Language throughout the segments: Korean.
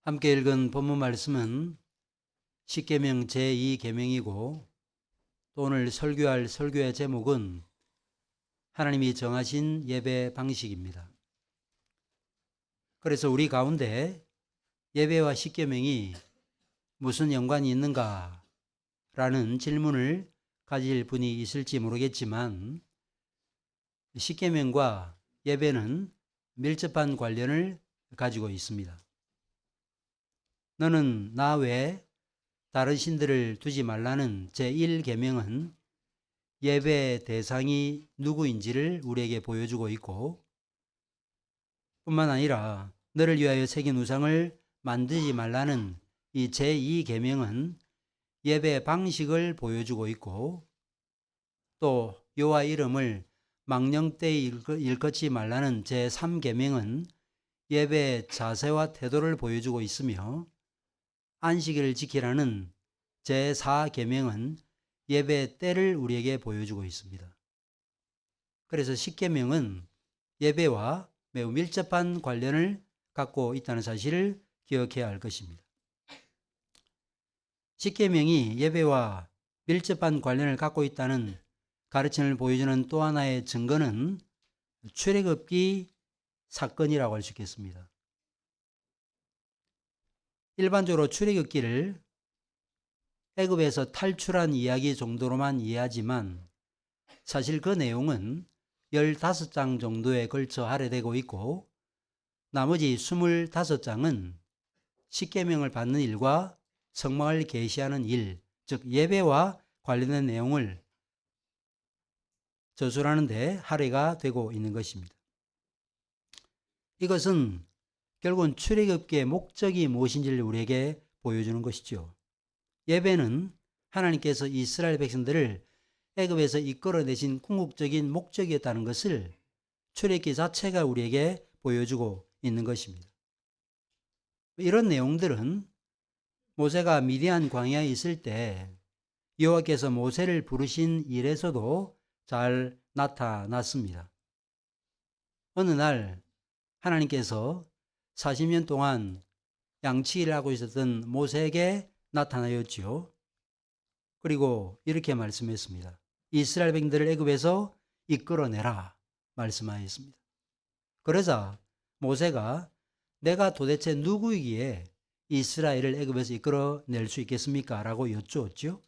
함께 읽은 본문 말씀은 십계명 제2계명이고 또 오늘 설교할 설교의 제목은 하나님이 정하신 예배 방식입니다. 그래서 우리 가운데 예배와 십계명이 무슨 연관이 있는가 라는 질문을 가질 분이 있을지 모르겠지만 십계명과 예배는 밀접한 관련을 가지고 있습니다. 너는 나 외에 다른 신들을 두지 말라는 제1계명은 예배 대상이 누구인지를 우리에게 보여주고 있고 뿐만 아니라 너를 위하여 새긴 우상을 만들지 말라는 이 제2계명은 예배 방식을 보여주고 있고 또 여호와 이름을 망령되이 일컫지 말라는 제3계명은 예배 자세와 태도를 보여주고 있으며 안식일을 지키라는 제4계명은 예배 때를 우리에게 보여주고 있습니다. 그래서 십계명은 예배와 매우 밀접한 관련을 갖고 있다는 사실을 기억해야 할 것입니다. 십계명이 예배와 밀접한 관련을 갖고 있다는 가르침을 보여주는 또 하나의 증거는 출애굽기 사건이라고 할 수 있겠습니다. 일반적으로 출애굽기를 애굽에서 탈출한 이야기 정도로만 이해하지만 사실 그 내용은 15장 정도에 걸쳐 할애되고 있고 나머지 25장은 십계명을 받는 일과 성막을 계시하는 일, 즉 예배와 관련된 내용을 저술하는 데 할애가 되고 있는 것입니다. 이것은 결국은 출애굽기의 목적이 무엇인지를 우리에게 보여주는 것이죠. 예배는 하나님께서 이스라엘 백성들을 애굽에서 이끌어내신 궁극적인 목적이었다는 것을 출애굽기 자체가 우리에게 보여주고 있는 것입니다. 이런 내용들은 모세가 미디안 광야에 있을 때 여호와께서 모세를 부르신 일에서도 잘 나타났습니다. 어느 날 하나님께서 40년 동안 양치기를 하고 있었던 모세에게 나타나였지요. 그리고 이렇게 말씀했습니다. 이스라엘 백성들을 애굽에서 이끌어내라 말씀하였습니다. 그러자 모세가 내가 도대체 누구이기에 이스라엘을 애굽에서 이끌어낼 수 있겠습니까? 라고 여쭈었죠.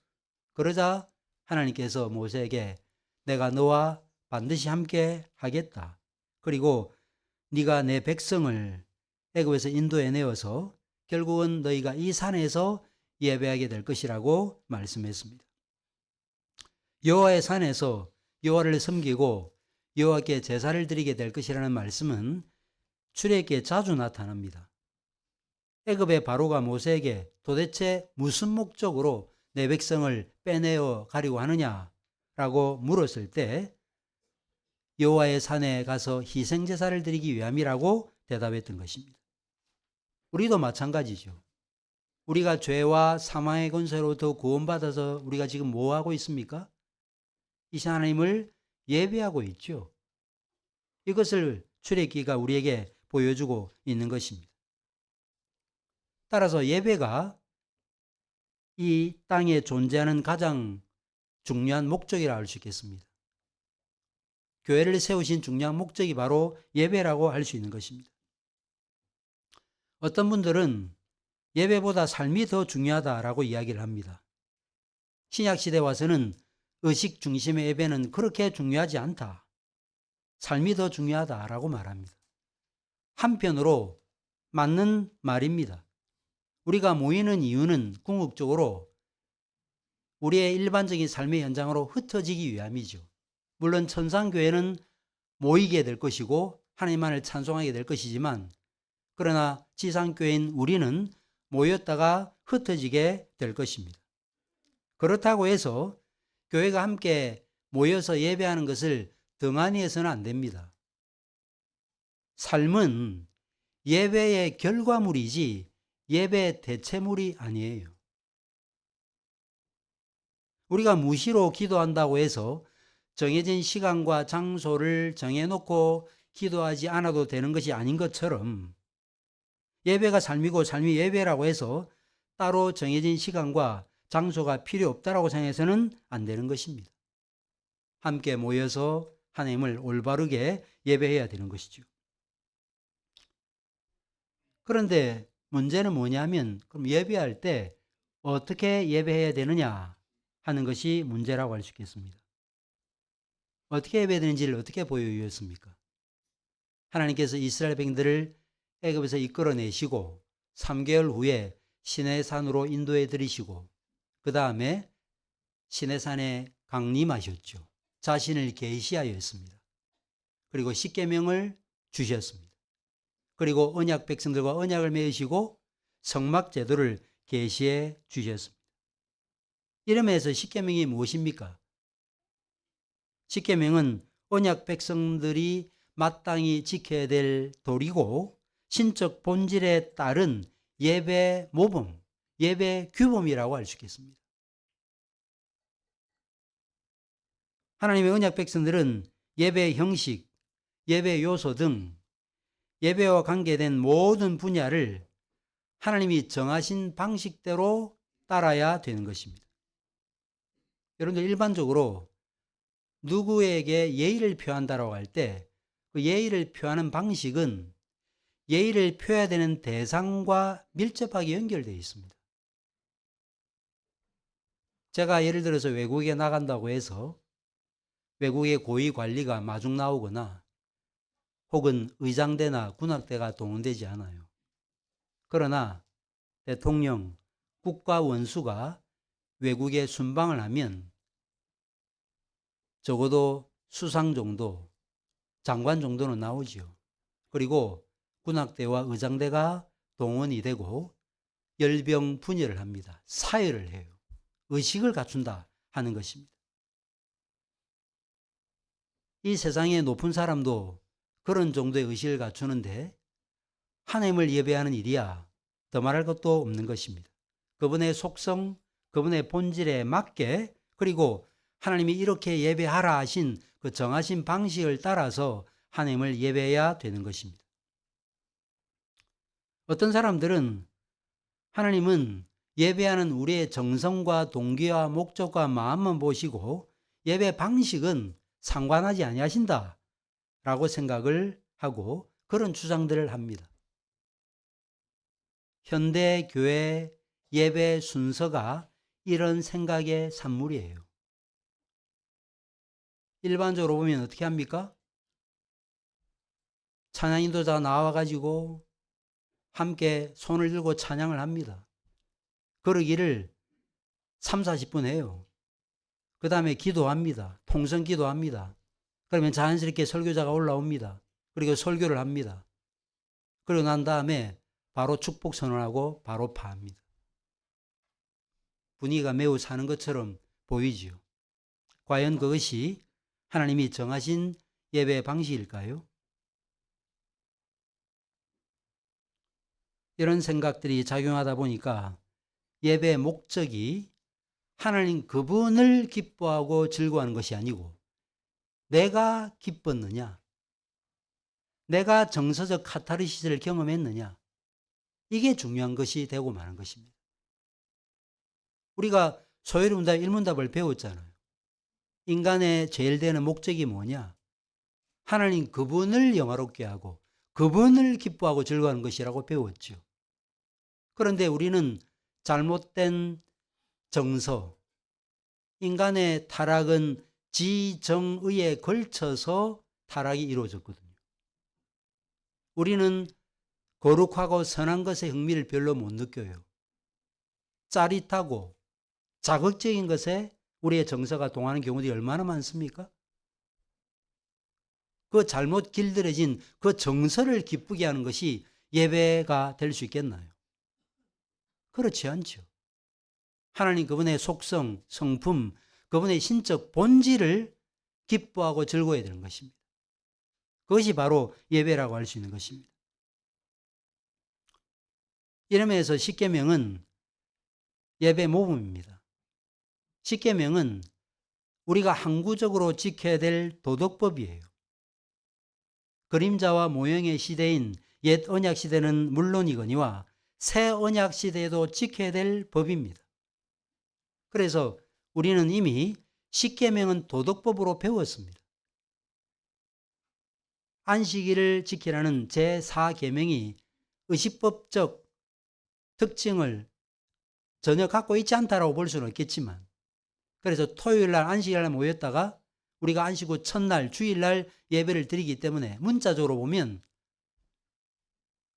그러자 하나님께서 모세에게 내가 너와 반드시 함께 하겠다. 그리고 네가 내 백성을 애굽에서 인도해내어서 결국은 너희가 이 산에서 예배하게 될 것이라고 말씀했습니다. 여호와의 산에서 여호와를 섬기고 여호와께 제사를 드리게 될 것이라는 말씀은 출애굽기에 자주 나타납니다. 애굽의 바로가 모세에게 도대체 무슨 목적으로 내 백성을 빼내어 가려고 하느냐라고 물었을 때 여호와의 산에 가서 희생제사를 드리기 위함이라고 대답했던 것입니다. 우리도 마찬가지죠. 우리가 죄와 사망의 권세로부터 구원받아서 우리가 지금 뭐 하고 있습니까? 이 하나님을 예배하고 있죠. 이것을 출애굽기가 우리에게 보여주고 있는 것입니다. 따라서 예배가 이 땅에 존재하는 가장 중요한 목적이라고 할 수 있겠습니다. 교회를 세우신 중요한 목적이 바로 예배라고 할 수 있는 것입니다. 어떤 분들은 예배보다 삶이 더 중요하다라고 이야기를 합니다. 신약시대 와서는 의식 중심의 예배는 그렇게 중요하지 않다. 삶이 더 중요하다라고 말합니다. 한편으로 맞는 말입니다. 우리가 모이는 이유는 궁극적으로 우리의 일반적인 삶의 현장으로 흩어지기 위함이죠. 물론 천상교회는 모이게 될 것이고 하나님만을 찬송하게 될 것이지만 그러나 지상교회인 우리는 모였다가 흩어지게 될 것입니다. 그렇다고 해서 교회가 함께 모여서 예배하는 것을 등한히 해서는 안 됩니다. 삶은 예배의 결과물이지 예배의 대체물이 아니에요. 우리가 무시로 기도한다고 해서 정해진 시간과 장소를 정해놓고 기도하지 않아도 되는 것이 아닌 것처럼 예배가 삶이고 삶이 예배라고 해서 따로 정해진 시간과 장소가 필요 없다라고 생각해서는 안 되는 것입니다. 함께 모여서 하나님을 올바르게 예배해야 되는 것이죠. 그런데 문제는 뭐냐면 그럼 예배할 때 어떻게 예배해야 되느냐 하는 것이 문제라고 할 수 있겠습니다. 어떻게 예배되는지를 어떻게 보여주셨습니까? 하나님께서 이스라엘 백성들을 애굽에서 이끌어내시고 3개월 후에 시내산으로 인도해 들이시고 그 다음에 시내산에 강림하셨죠. 자신을 계시하였습니다. 그리고 십계명을 주셨습니다. 그리고 언약 백성들과 언약을 맺으시고 성막 제도를 계시해 주셨습니다. 이러면서 십계명이 무엇입니까? 십계명은 언약 백성들이 마땅히 지켜야 될 도리고 신적 본질에 따른 예배 모범, 예배 규범이라고 할 수 있겠습니다. 하나님의 언약 백성들은 예배 형식, 예배 요소 등 예배와 관계된 모든 분야를 하나님이 정하신 방식대로 따라야 되는 것입니다. 여러분들 일반적으로 누구에게 예의를 표한다라고 할 때 그 예의를 표하는 방식은 예의를 표해야 되는 대상과 밀접하게 연결되어 있습니다. 제가 예를 들어서 외국에 나간다고 해서 외국의 고위 관리가 마중 나오거나 혹은 의장대나 군악대가 동원되지 않아요. 그러나 대통령, 국가 원수가 외국에 순방을 하면 적어도 수상 정도, 장관 정도는 나오지요. 그리고 군악대와 의장대가 동원이 되고 열병 분열을 합니다. 사열을 해요. 의식을 갖춘다 하는 것입니다. 이 세상의 높은 사람도 그런 정도의 의식을 갖추는데 하나님을 예배하는 일이야 더 말할 것도 없는 것입니다. 그분의 속성, 그분의 본질에 맞게 그리고 하나님이 이렇게 예배하라 하신 그 정하신 방식을 따라서 하나님을 예배해야 되는 것입니다. 어떤 사람들은 하나님은 예배하는 우리의 정성과 동기와 목적과 마음만 보시고 예배 방식은 상관하지 아니하신다 라고 생각을 하고 그런 주장들을 합니다. 현대 교회 예배 순서가 이런 생각의 산물이에요. 일반적으로 보면 어떻게 합니까? 찬양 인도자가 나와가지고 함께 손을 들고 찬양을 합니다. 그러기를 3, 40분 해요. 그 다음에 기도합니다. 통성 기도합니다. 그러면 자연스럽게 설교자가 올라옵니다. 그리고 설교를 합니다. 그러고 난 다음에 바로 축복 선언하고 바로 파합니다. 분위기가 매우 사는 것처럼 보이지요. 과연 그것이 하나님이 정하신 예배 방식일까요? 이런 생각들이 작용하다 보니까 예배의 목적이 하나님 그분을 기뻐하고 즐거워하는 것이 아니고 내가 기뻤느냐, 내가 정서적 카타르시스를 경험했느냐, 이게 중요한 것이 되고 마는 것입니다. 우리가 소요문답, 일문답을 배웠잖아요. 인간의 제일 되는 목적이 뭐냐? 하나님 그분을 영화롭게 하고 그분을 기뻐하고 즐거워하는 것이라고 배웠죠. 그런데 우리는 잘못된 정서, 인간의 타락은 지정의에 걸쳐서 타락이 이루어졌거든요. 우리는 거룩하고 선한 것에 흥미를 별로 못 느껴요. 짜릿하고 자극적인 것에 우리의 정서가 동하는 경우들이 얼마나 많습니까? 그 잘못 길들여진 그 정서를 기쁘게 하는 것이 예배가 될 수 있겠나요? 그렇지 않죠. 하나님 그분의 속성, 성품, 그분의 신적 본질을 기뻐하고 즐거워해야 되는 것입니다. 그것이 바로 예배라고 할 수 있는 것입니다. 이러면서 십계명은 예배 모범입니다. 십계명은 우리가 항구적으로 지켜야 될 도덕법이에요. 그림자와 모형의 시대인 옛 언약 시대는 물론이거니와 새 언약 시대에도 지켜야 될 법입니다. 그래서 우리는 이미 십계명은 도덕법으로 배웠습니다. 안식일을 지키라는 제4계명이 의식법적 특징을 전혀 갖고 있지 않다라고 볼 수는 없겠지만, 그래서 토요일날 안식일날 모였다가 우리가 안식 후 첫날 주일날 예배를 드리기 때문에 문자적으로 보면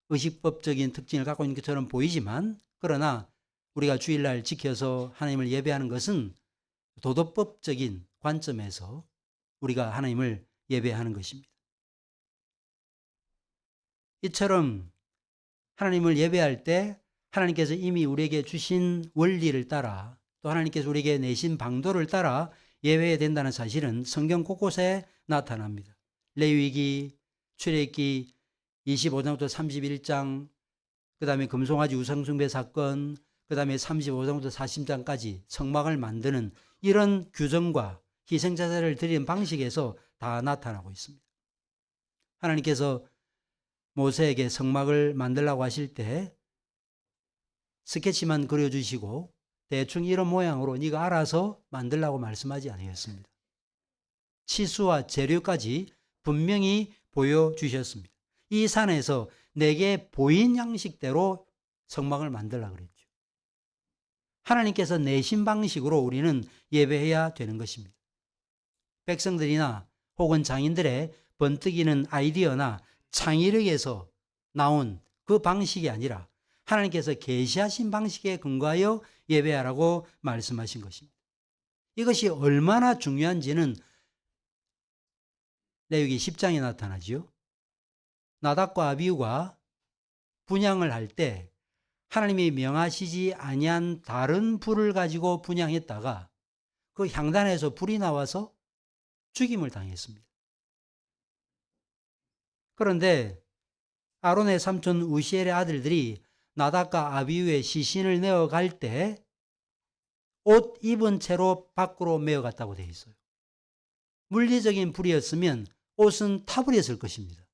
의식법적인 특징을 갖고 있는 것처럼 보이지만, 그러나 우리가 주일날 지켜서 하나님을 예배하는 것은 도덕법적인 관점에서 우리가 하나님을 예배하는 것입니다. 이처럼 하나님을 예배할 때 하나님께서 이미 우리에게 주신 원리를 따라, 또 하나님께서 우리에게 내신 방도를 따라 예배해야 된다는 사실은 성경 곳곳에 나타납니다. 레위기, 출애굽기 25장부터 31장, 그 다음에 금송아지 우상숭배 사건, 그 다음에 35장부터 40장까지 성막을 만드는 이런 규정과 희생자재를 드리는 방식에서 다 나타나고 있습니다. 하나님께서 모세에게 성막을 만들라고 하실 때 스케치만 그려주시고 대충 이런 모양으로 네가 알아서 만들라고 말씀하지 않으셨습니다. 치수와 재료까지 분명히 보여주셨습니다. 이 산에서 내게 보인 양식대로 성막을 만들라 그랬죠. 하나님께서 내신 방식으로 우리는 예배해야 되는 것입니다. 백성들이나 혹은 장인들의 번뜩이는 아이디어나 창의력에서 나온 그 방식이 아니라 하나님께서 계시하신 방식에 근거하여 예배하라고 말씀하신 것입니다. 이것이 얼마나 중요한지는 레위기 10장에 나타나죠. 나답과 아비후가 분향을 할 때 하나님이 명하시지 아니한 다른 불을 가지고 분향했다가 그 향단에서 불이 나와서 죽임을 당했습니다. 그런데 아론의 삼촌 우시엘의 아들들이 나답과 아비후의 시신을 내어갈 때 옷 입은 채로 밖으로 메어갔다고 되어 있어요. 물리적인 불이었으면 옷은 타버렸을 것입니다.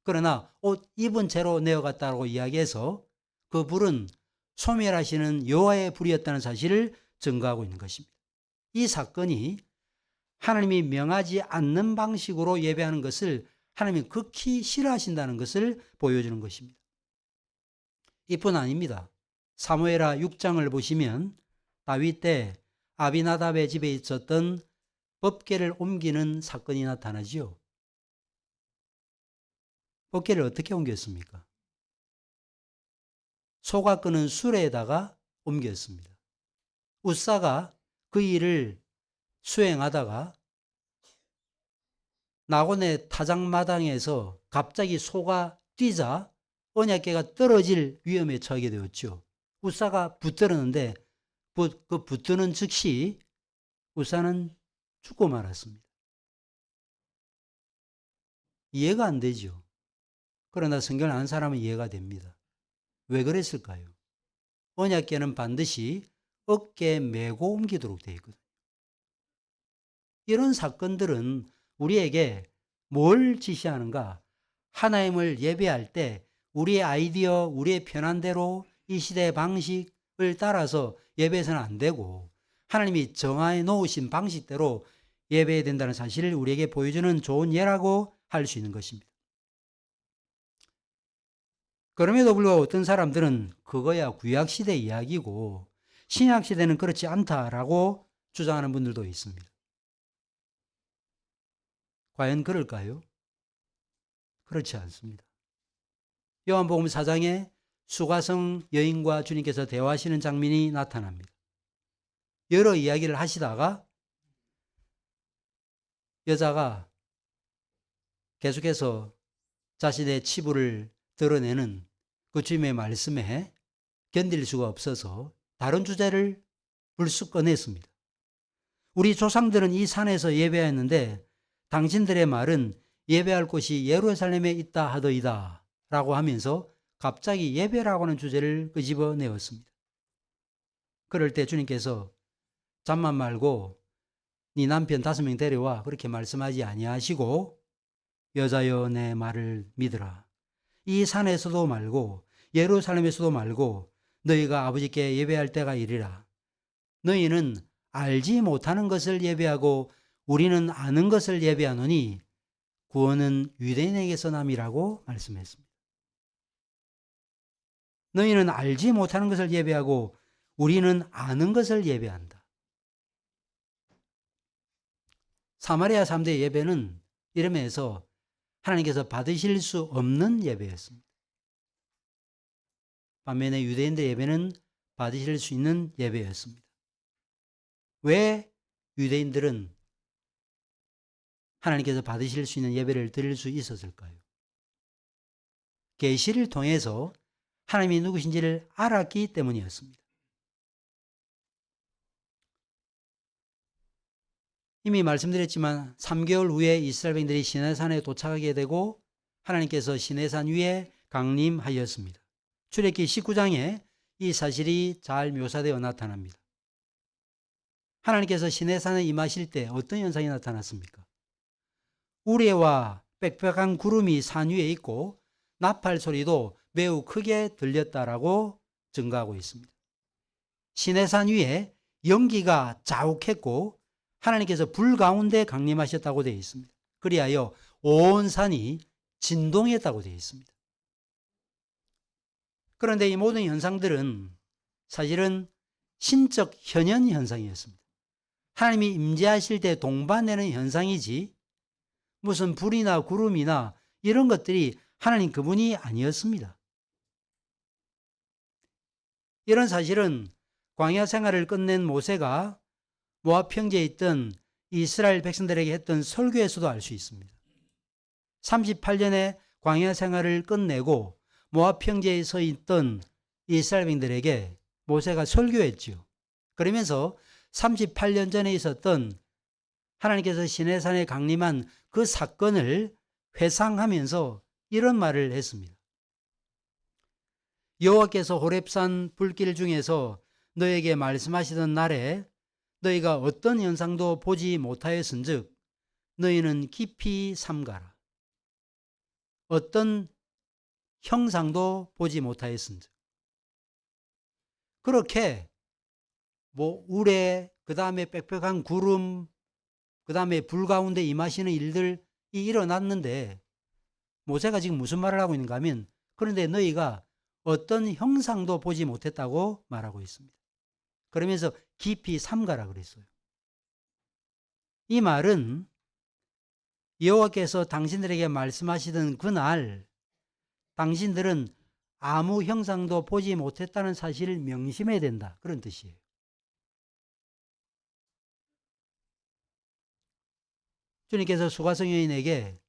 그러나 옷 입은 채로 내어갔다고 이야기해서 그 불은 소멸하시는 여호와의 불이었다는 사실을 증거하고 있는 것입니다. 이 사건이 하나님이 명하지 않는 방식으로 예배하는 것을 하나님이 극히 싫어하신다는 것을 보여주는 것입니다. 이뿐 아닙니다. 사무엘하 6장을 보시면 다윗 때 아비나답의 집에 있었던 법궤를 옮기는 사건이 나타나지요. 법궤를 어떻게 옮겼습니까? 소가 끄는 수레에다가 옮겼습니다. 웃사가 그 일을 수행하다가 나곤의 타작마당에서 갑자기 소가 뛰자 언약궤가 떨어질 위험에 처하게 되었죠. 웃사가 붙들었는데 그 붙드는 즉시 웃사는 죽고 말았습니다. 이해가 안 되죠. 그러나 성경을 아는 사람은 이해가 됩니다. 왜 그랬을까요? 언약궤는 반드시 어깨에 메고 옮기도록 되어 있거든요. 이런 사건들은 우리에게 뭘 지시하는가? 하나님을 예배할 때 우리의 아이디어, 우리의 편한 대로 이 시대의 방식을 따라서 예배해서는 안 되고 하나님이 정해 놓으신 방식대로 예배해야 된다는 사실을 우리에게 보여주는 좋은 예라고 할 수 있는 것입니다. 그럼에도 불구하고 어떤 사람들은 그거야 구약시대 이야기고 신약시대는 그렇지 않다라고 주장하는 분들도 있습니다. 과연 그럴까요? 그렇지 않습니다. 요한복음 4장에 수가성 여인과 주님께서 대화하시는 장면이 나타납니다. 여러 이야기를 하시다가 여자가 계속해서 자신의 치부를 드러내는 그 주님의 말씀에 견딜 수가 없어서 다른 주제를 불쑥 꺼냈습니다. 우리 조상들은 이 산에서 예배했는데 당신들의 말은 예배할 곳이 예루살렘에 있다 하더이다 라고 하면서 갑자기 예배라고 하는 주제를 끄집어내었습니다. 그럴 때 주님께서 잠만 말고 네 남편 5명 데려와 그렇게 말씀하지 아니하시고 여자여 내 말을 믿으라. 이 산에서도 말고 예루살렘에서도 말고 너희가 아버지께 예배할 때가 이리라. 너희는 알지 못하는 것을 예배하고 우리는 아는 것을 예배하노니 구원은 유대인에게서 남이라고 말씀했습니다. 너희는 알지 못하는 것을 예배하고 우리는 아는 것을 예배한다. 사마리아 사람들의 예배는 이러면서 하나님께서 받으실 수 없는 예배였습니다. 반면에 유대인들의 예배는 받으실 수 있는 예배였습니다. 왜 유대인들은 하나님께서 받으실 수 있는 예배를 드릴 수 있었을까요? 계시를 통해서 하나님이 누구신지를 알았기 때문이었습니다. 이미 말씀드렸지만 3개월 후에 이스라엘 백성들이 시내산에 도착하게 되고 하나님께서 시내산 위에 강림하였습니다. 출애굽기 19장에 이 사실이 잘 묘사되어 나타납니다. 하나님께서 시내산에 임하실 때 어떤 현상이 나타났습니까? 우레와 빽빽한 구름이 산 위에 있고 나팔 소리도 매우 크게 들렸다라고 증거하고 있습니다. 시내산 위에 연기가 자욱했고 하나님께서 불 가운데 강림하셨다고 되어 있습니다. 그리하여 온 산이 진동했다고 되어 있습니다. 그런데 이 모든 현상들은 사실은 신적 현현 현상이었습니다. 하나님이 임재하실 때 동반되는 현상이지 무슨 불이나 구름이나 이런 것들이 하나님 그분이 아니었습니다. 이런 사실은 광야 생활을 끝낸 모세가 모압 평지에 있던 이스라엘 백성들에게 했던 설교에서도 알 수 있습니다. 38년의 광야 생활을 끝내고 모압 평지에 서 있던 이스라엘 백성들에게 모세가 설교했지요. 그러면서 38년 전에 있었던 하나님께서 시내산에 강림한 그 사건을 회상하면서 이런 말을 했습니다. 여호와께서 호렙산 불길 중에서 너에게 말씀하시던 날에 너희가 어떤 현상도 보지 못하였은즉 너희는 깊이 삼가라. 어떤 형상도 보지 못하였은즉. 그렇게 우레, 그 다음에 빽빽한 구름, 그 다음에 불 가운데 임하시는 일들이 일어났는데 모세가 지금 무슨 말을 하고 있는가 하면 그런데 너희가 어떤 형상도 보지 못했다고 말하고 있습니다. 그러면서 깊이 삼가라 그랬어요. 이 말은 여호와께서 당신들에게 말씀하시던 그날 당신들은 아무 형상도 보지 못했다는 사실을 명심해야 된다. 그런 뜻이에요. 주님께서 수가성 여인에게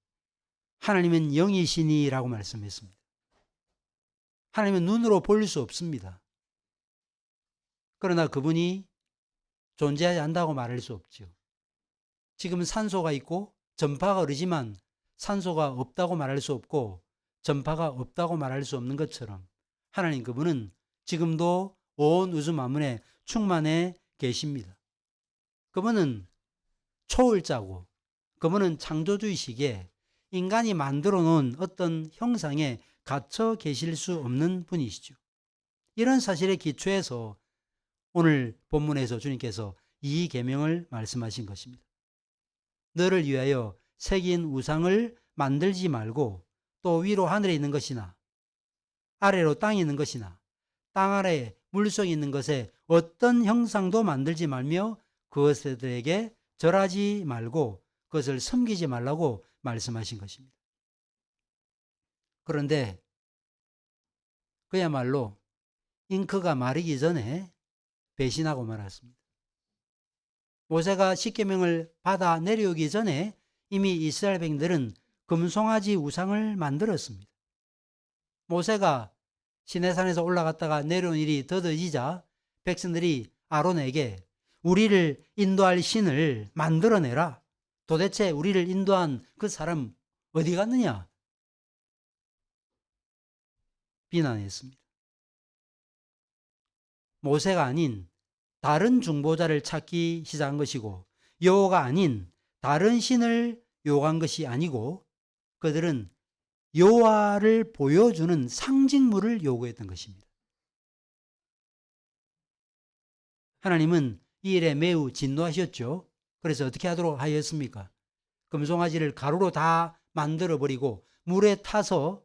하나님은 영이시니라고 말씀했습니다. 하나님은 눈으로 볼 수 없습니다. 그러나 그분이 존재하지 않는다고 말할 수 없죠. 지금은 산소가 있고 전파가 흐르지만 산소가 없다고 말할 수 없고 전파가 없다고 말할 수 없는 것처럼 하나님 그분은 지금도 온 우주 만물에 충만해 계십니다. 그분은 초월자고 그분은 창조주이시기에 인간이 만들어 놓은 어떤 형상에 갇혀 계실 수 없는 분이시죠. 이런 사실에 기초해서 오늘 본문에서 주님께서 이 계명을 말씀하신 것입니다. 너를 위하여 새긴 우상을 만들지 말고 또 위로 하늘에 있는 것이나 아래로 땅에 있는 것이나 땅 아래에 물속에 있는 것에 어떤 형상도 만들지 말며 그것들에게 절하지 말고 그것을 섬기지 말라고 말씀하신 것입니다. 그런데 그야말로 잉크가 마르기 전에 배신하고 말았습니다. 모세가 십계명을 받아 내려오기 전에 이미 이스라엘 백성들은 금송아지 우상을 만들었습니다. 모세가 시내산에서 올라갔다가 내려온 일이 더뎌지자 백성들이 아론에게 우리를 인도할 신을 만들어내라. 도대체 우리를 인도한 그 사람 어디 갔느냐? 비난했습니다. 모세가 아닌 다른 중보자를 찾기 시작한 것이고 여호와가 아닌 다른 신을 요구한 것이 아니고 그들은 여호와를 보여주는 상징물을 요구했던 것입니다. 하나님은 이 일에 매우 진노하셨죠. 그래서 어떻게 하도록 하였습니까? 금송아지를 가루로 다 만들어버리고 물에 타서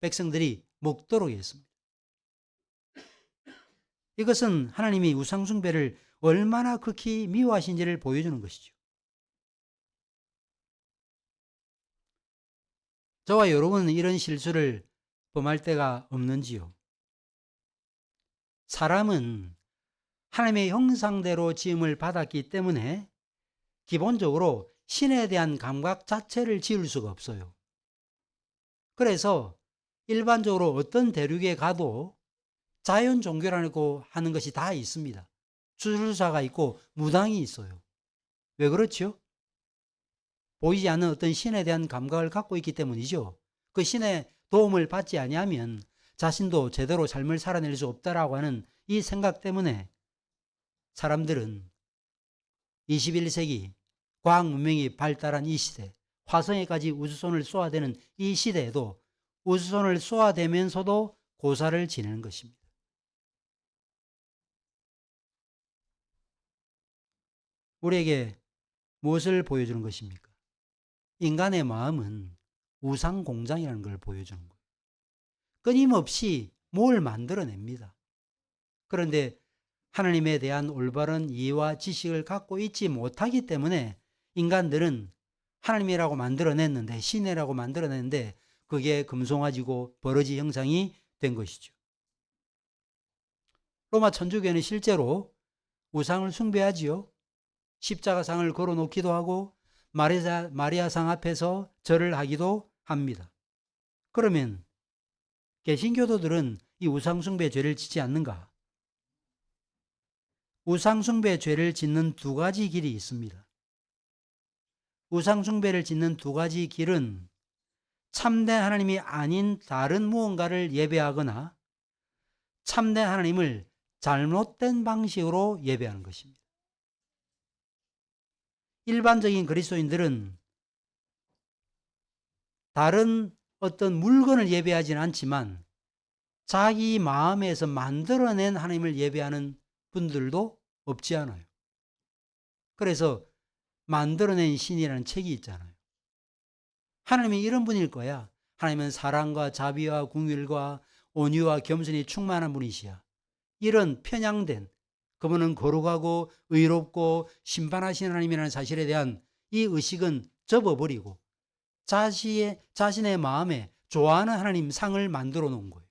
백성들이 먹도록 했습니다. 이것은 하나님이 우상숭배를 얼마나 극히 미워하신지를 보여주는 것이죠. 저와 여러분은 이런 실수를 범할 때가 없는지요? 사람은 하나님의 형상대로 지음을 받았기 때문에 기본적으로 신에 대한 감각 자체를 지울 수가 없어요. 그래서 일반적으로 어떤 대륙에 가도 자연 종교라고 하는 것이 다 있습니다. 주술사가 있고 무당이 있어요. 왜 그렇죠? 보이지 않는 어떤 신에 대한 감각을 갖고 있기 때문이죠. 그 신의 도움을 받지 아니하면 자신도 제대로 삶을 살아낼 수 없다라고 하는 이 생각 때문에 사람들은 21세기 과학 문명이 발달한 이 시대, 화성에까지 우주선을 쏘아대는 이 시대에도 우주선을 쏘아대면서도 고사를 지내는 것입니다. 우리에게 무엇을 보여주는 것입니까? 인간의 마음은 우상 공장이라는 걸 보여주는 거예요. 끊임없이 뭘 만들어냅니다. 그런데 하나님에 대한 올바른 이해와 지식을 갖고 있지 못하기 때문에 인간들은 하나님이라고 만들어냈는데, 신이라고 만들어냈는데 그게 금송아지고 버러지 형상이 된 것이죠. 로마 천주교는 실제로 우상을 숭배하지요. 십자가상을 걸어놓기도 하고 마리아상 앞에서 절을 하기도 합니다. 그러면 개신교도들은 이 우상숭배 죄를 짓지 않는가? 우상숭배 죄를 짓는 두 가지 길이 있습니다. 우상숭배를 짓는 두 가지 길은 참된 하나님이 아닌 다른 무언가를 예배하거나 참된 하나님을 잘못된 방식으로 예배하는 것입니다. 일반적인 그리스도인들은 다른 어떤 물건을 예배하지는 않지만 자기 마음에서 만들어낸 하나님을 예배하는 분들도 없지 않아요. 그래서 만들어낸 신이라는 책이 있잖아요. 하나님이 이런 분일 거야. 하나님은 사랑과 자비와 긍휼과 온유와 겸손이 충만한 분이시야. 이런 편향된, 그분은 거룩하고 의롭고 심판하시는 하나님이라는 사실에 대한 이 의식은 접어버리고 자신의 마음에 좋아하는 하나님 상을 만들어 놓은 거예요.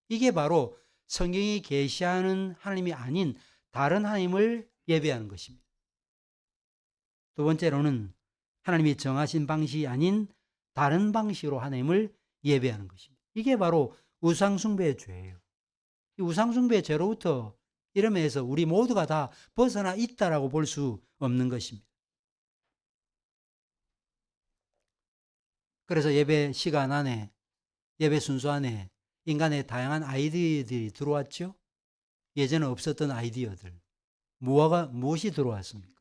이게 바로 성경이 계시하는 하나님이 아닌 다른 하나님을 예배하는 것입니다. 두 번째로는 하나님이 정하신 방식이 아닌 다른 방식으로 하나님을 예배하는 것입니다. 이게 바로 우상숭배의 죄예요. 이 우상숭배의 죄로부터 이런 면에서 우리 모두가 다 벗어나 있다라고 볼 수 없는 것입니다. 그래서 예배 시간 안에, 예배 순서 안에 인간의 다양한 아이디어들이 들어왔죠. 예전에 없었던 아이디어들. 무엇이 들어왔습니까?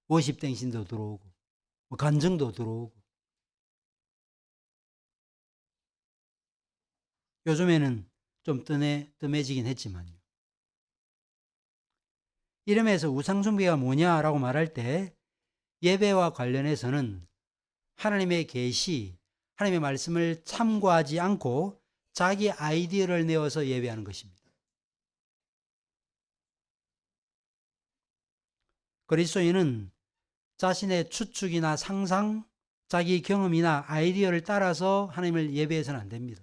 워십댕신도 들어오고, 간증도 들어오고. 요즘에는 좀 뜸해지긴 했지만요. 이름에서 우상숭배가 뭐냐라고 말할 때 예배와 관련해서는 하나님의 계시, 하나님의 말씀을 참고하지 않고 자기 아이디어를 내어서 예배하는 것입니다. 그리스도인은 자신의 추측이나 상상, 자기 경험이나 아이디어를 따라서 하나님을 예배해서는 안 됩니다.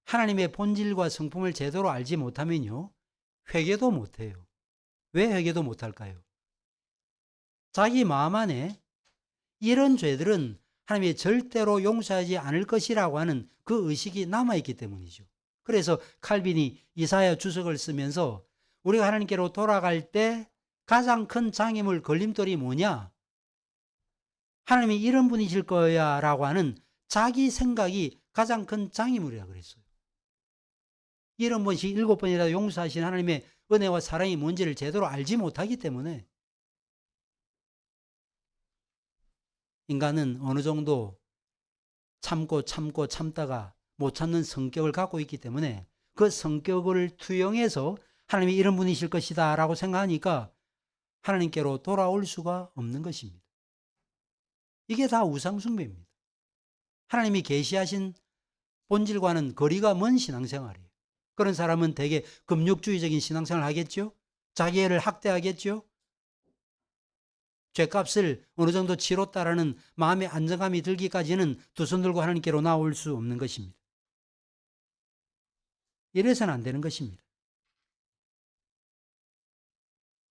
하나님의 본질과 성품을 제대로 알지 못하면요, 회개도 못해요. 왜 회개도 못할까요? 자기 마음 안에 이런 죄들은 하나님이 절대로 용서하지 않을 것이라고 하는 그 의식이 남아있기 때문이죠. 그래서 칼빈이 이사야 주석을 쓰면서 우리가 하나님께로 돌아갈 때 가장 큰 장애물 걸림돌이 뭐냐? 하나님이 이런 분이실 거야 라고 하는 자기 생각이 가장 큰 장애물이라고 그랬어요. 이런 번씩 7번이라도 용서하신 하나님의 은혜와 사랑이 뭔지를 제대로 알지 못하기 때문에 인간은 어느 정도 참다가 못 참는 성격을 갖고 있기 때문에 그 성격을 투영해서 하나님이 이런 분이실 것이다 라고 생각하니까 하나님께로 돌아올 수가 없는 것입니다. 이게 다 우상숭배입니다. 하나님이 계시하신 본질과는 거리가 먼 신앙생활이에요. 그런 사람은 대개 금욕주의적인 신앙생활을 하겠죠. 자기 애를 학대하겠죠. 죗값을 어느 정도 치렀다라는 마음의 안정감이 들기까지는 두 손 들고 하나님께로 나올 수 없는 것입니다. 이래서는 안 되는 것입니다.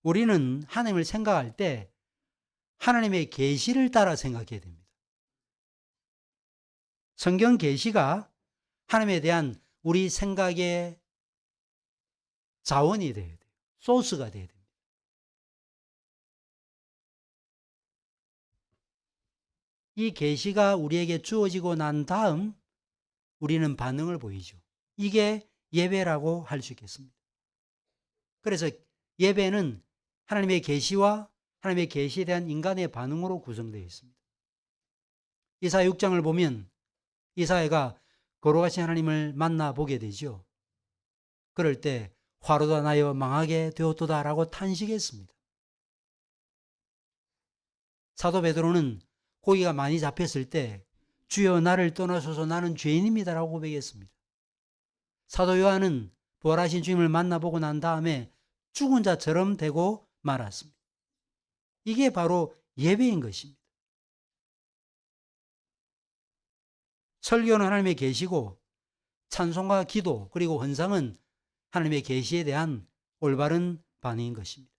우리는 하나님을 생각할 때 하나님의 계시를 따라 생각해야 됩니다. 성경 계시가 하나님에 대한 우리 생각의 자원이 돼야 돼요. 소스가 돼야 됩니다. 이 계시가 우리에게 주어지고 난 다음 우리는 반응을 보이죠. 이게 예배라고 할 수 있겠습니다. 그래서 예배는 하나님의 계시와 하나님의 계시에 대한 인간의 반응으로 구성되어 있습니다. 이사야 6장을 보면 이사야가 거룩하신 하나님을 만나보게 되죠. 그럴 때 화로다 나여 망하게 되었도다 라고 탄식했습니다. 사도 베드로는 고기가 많이 잡혔을 때 주여 나를 떠나소서 나는 죄인입니다 라고 고백했습니다. 사도 요한은 부활하신 주님을 만나보고 난 다음에 죽은 자처럼 되고 말았습니다. 이게 바로 예배인 것입니다. 설교는 하나님의 계시고 찬송과 기도 그리고 헌상은 하나님의 계시에 대한 올바른 반응인 것입니다.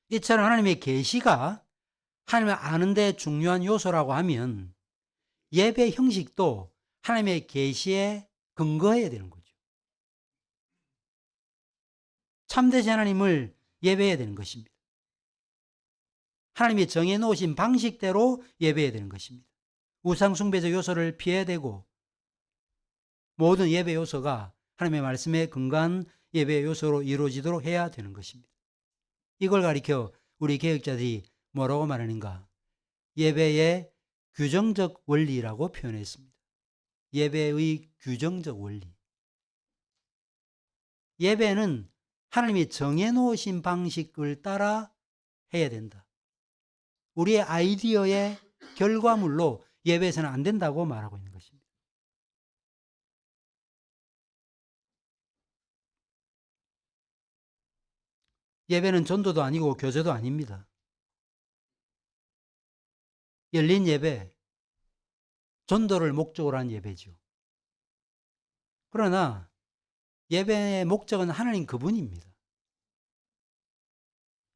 이처럼 하나님의 계시가 하나님을 아는 데 중요한 요소라고 하면 예배 형식도 하나님의 계시에 근거해야 되는 거죠. 참되신 하나님을 예배해야 되는 것입니다. 하나님이 정해놓으신 방식대로 예배해야 되는 것입니다. 우상숭배적 요소를 피해야 되고 모든 예배 요소가 하나님의 말씀에 근거한 예배 요소로 이루어지도록 해야 되는 것입니다. 이걸 가리켜 우리 개혁자들이 뭐라고 말하는가? 예배의 규정적 원리라고 표현했습니다. 예배의 규정적 원리. 예배는 하나님이 정해놓으신 방식을 따라 해야 된다. 우리의 아이디어의 결과물로 예배에서는 안 된다고 말하고 있는 것입니다. 예배는 전도도 아니고 교제도 아닙니다. 열린 예배, 전도를 목적으로 한 예배죠. 그러나 예배의 목적은 하나님 그분입니다.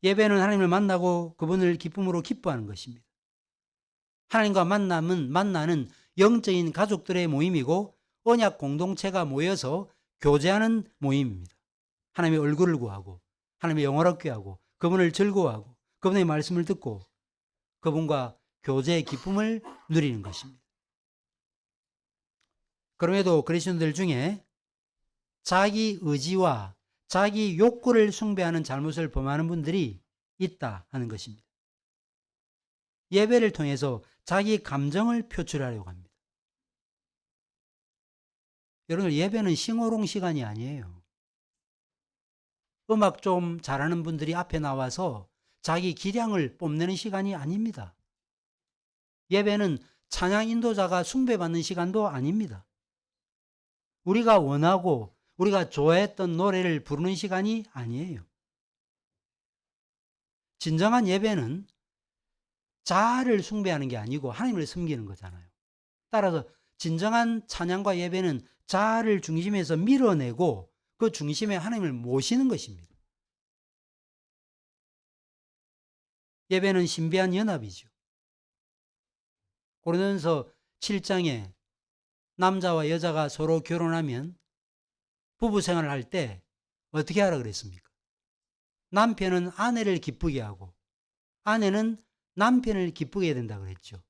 예배는 하나님을 만나고 그분을 기쁨으로 기뻐하는 것입니다. 하나님과 만나는 영적인 가족들의 모임이고 언약 공동체가 모여서 교제하는 모임입니다. 하나님의 얼굴을 구하고 하나님의 영화를 꾀하고 그분을 즐거워하고 그분의 말씀을 듣고 그분과 교제의 기쁨을 누리는 것입니다. 그럼에도 그리스도인들 중에 자기 의지와 자기 욕구를 숭배하는 잘못을 범하는 분들이 있다 하는 것입니다. 예배를 통해서 자기 감정을 표출하려고 합니다. 여러분, 예배는 싱어롱 시간이 아니에요. 음악 좀 잘하는 분들이 앞에 나와서 자기 기량을 뽐내는 시간이 아닙니다. 예배는 찬양 인도자가 숭배받는 시간도 아닙니다. 우리가 원하고 우리가 좋아했던 노래를 부르는 시간이 아니에요. 진정한 예배는 자아를 숭배하는 게 아니고 하나님을 섬기는 거잖아요. 따라서 진정한 찬양과 예배는 자아를 중심에서 밀어내고 그 중심에 하나님을 모시는 것입니다. 예배는 신비한 연합이죠. 고린도전서 7장에 남자와 여자가 서로 결혼하면 부부 생활을 할 때 어떻게 하라 그랬습니까? 남편은 아내를 기쁘게 하고 아내는 남편을 기쁘게 해야 된다 그랬죠.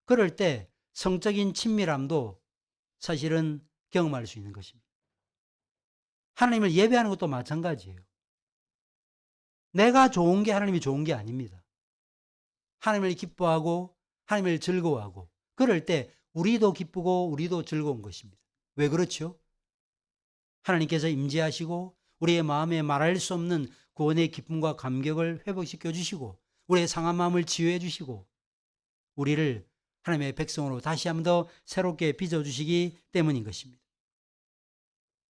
그럴 때 성적인 친밀함도 사실은 경험할 수 있는 것입니다. 하나님을 예배하는 것도 마찬가지예요. 내가 좋은 게 하나님이 좋은 게 아닙니다. 하나님을 기뻐하고 하나님을 즐거워하고 그럴 때 우리도 기쁘고 우리도 즐거운 것입니다. 왜 그렇죠? 하나님께서 임재하시고 우리의 마음에 말할 수 없는 구원의 기쁨과 감격을 회복시켜 주시고 우리의 상한 마음을 치유해 주시고 우리를 하나님의 백성으로 다시 한 번 더 새롭게 빚어주시기 때문인 것입니다.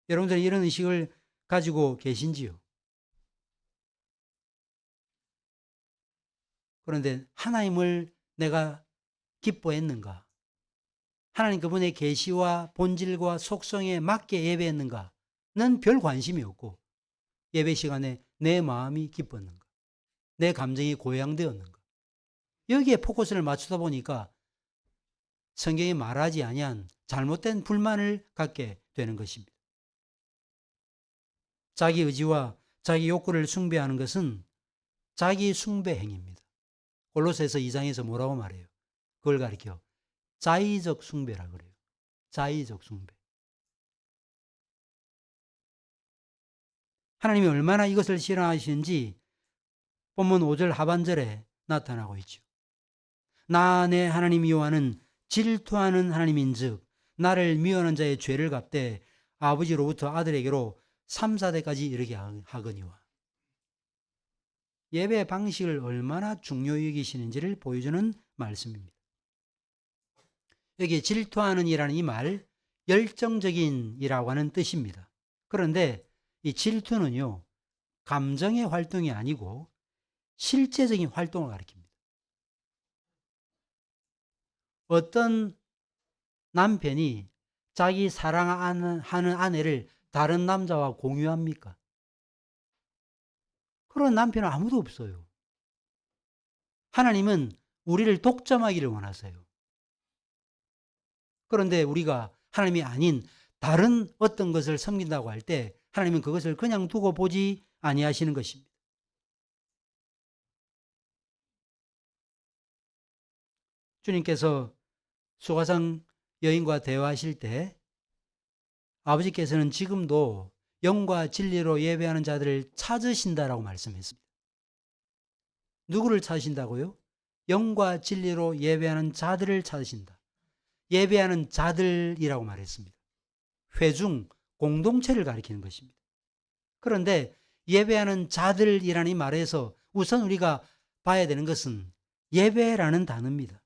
여러분들은 이런 의식을 가지고 계신지요? 그런데 하나님을 내가 기뻐했는가? 하나님 그분의 계시와 본질과 속성에 맞게 예배했는가는 별 관심이 없고 예배 시간에 내 마음이 기뻤는가? 내 감정이 고양되었는가? 여기에 포커스를 맞추다 보니까 성경이 말하지 아니한 잘못된 불만을 갖게 되는 것입니다. 자기 의지와 자기 욕구를 숭배하는 것은 자기 숭배 행위입니다. 골로새서 2장에서 뭐라고 말해요? 그걸 가리켜 자의적 숭배라 그래요. 자의적 숭배. 하나님이 얼마나 이것을 싫어하시는지 본문 5절 하반절에 나타나고 있죠. 나 내 하나님 여호와는 질투하는 하나님인즉 나를 미워하는 자의 죄를 갚되 아버지로부터 아들에게로 3, 4대까지 이르게 하거니와. 예배 방식을 얼마나 중요히 여기시는지를 보여주는 말씀입니다. 여기 질투하는 이라는 이 말 열정적인 이라고 하는 뜻입니다. 그런데 이 질투는요 감정의 활동이 아니고 실제적인 활동을 가리킵니다. 어떤 남편이 자기 사랑하는 아내를 다른 남자와 공유합니까? 그런 남편은 아무도 없어요. 하나님은 우리를 독점하기를 원하세요. 그런데 우리가 하나님이 아닌 다른 어떤 것을 섬긴다고 할 때 하나님은 그것을 그냥 두고 보지 아니하시는 것입니다. 주님께서 수가상 여인과 대화하실 때 아버지께서는 지금도 영과 진리로 예배하는 자들을 찾으신다라고 말씀했습니다. 누구를 찾으신다고요? 영과 진리로 예배하는 자들을 찾으신다. 예배하는 자들이라고 말했습니다. 회중, 공동체를 가리키는 것입니다. 그런데 예배하는 자들이라는 이 말에서 우선 우리가 봐야 되는 것은 예배라는 단어입니다.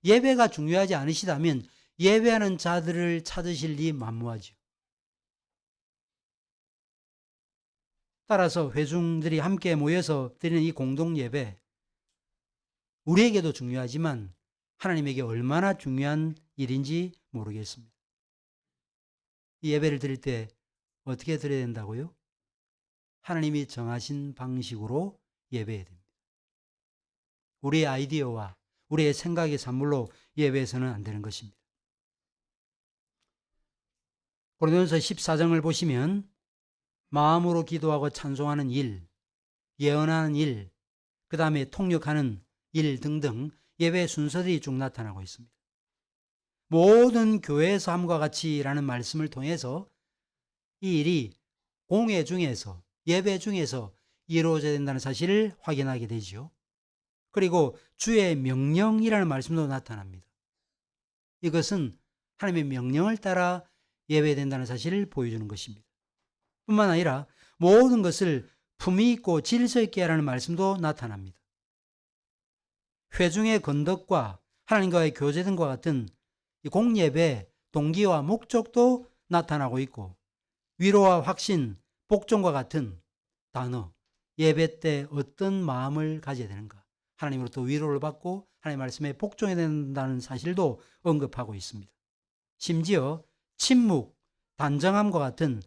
예배가 중요하지 않으시다면 예배하는 자들을 찾으실 리 만무하죠. 따라서 회중들이 함께 모여서 드리는 이 공동 예배, 우리에게도 중요하지만 하나님에게 얼마나 중요한 일인지 모르겠습니다. 이 예배를 드릴 때 어떻게 드려야 된다고요? 하나님이 정하신 방식으로 예배해야 됩니다. 우리의 아이디어와 우리의 생각의 산물로 예배해서는 안 되는 것입니다. 고린도전서 14장을 보시면 마음으로 기도하고 찬송하는 일, 예언하는 일, 그 다음에 통역하는 일 등등 예배 순서들이 쭉 나타나고 있습니다. 모든 교회에서 함과 같이라는 말씀을 통해서 이 일이 공회 중에서 예배 중에서 이루어져야 된다는 사실을 확인하게 되죠. 그리고 주의 명령이라는 말씀도 나타납니다. 이것은 하나님의 명령을 따라 예배된다는 사실을 보여주는 것입니다. 뿐만 아니라 모든 것을 품위 있고 질서 있게 하라는 말씀도 나타납니다. 회중의 건덕과 하나님과의 교제 등과 같은 공예배 동기와 목적도 나타나고 있고 위로와 확신, 복종과 같은 단어, 예배 때 어떤 마음을 가져야 되는가, 하나님으로부터 위로를 받고 하나님 말씀에 복종해야 된다는 사실도 언급하고 있습니다. 심지어 침묵, 단정함과 같은